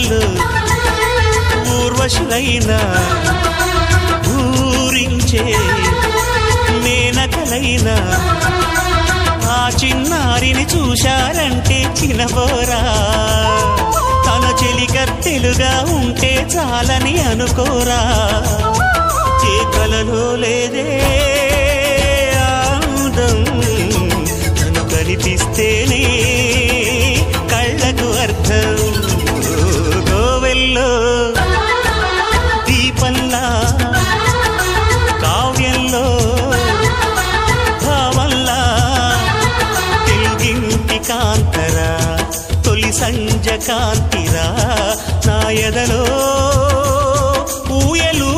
వాళ్ళు ఊర్వశులైన ఊరించే మేనకలైన ఆ చిన్నారిని చూశారంటే చినబోరా తన చెలికత్తెలుగా ఉంటే చాలని అనుకోరా ఏ కలలో లేదే ఆనందం తను కనిపిస్తేనే కళ్ళకు అర్థం గోవెల్లో దీపంలా కావ్యంలో భావంలా తెలుగింటి కాంతరా తొలి సంజ కాంతిరా నా ఎదలో ఊయలు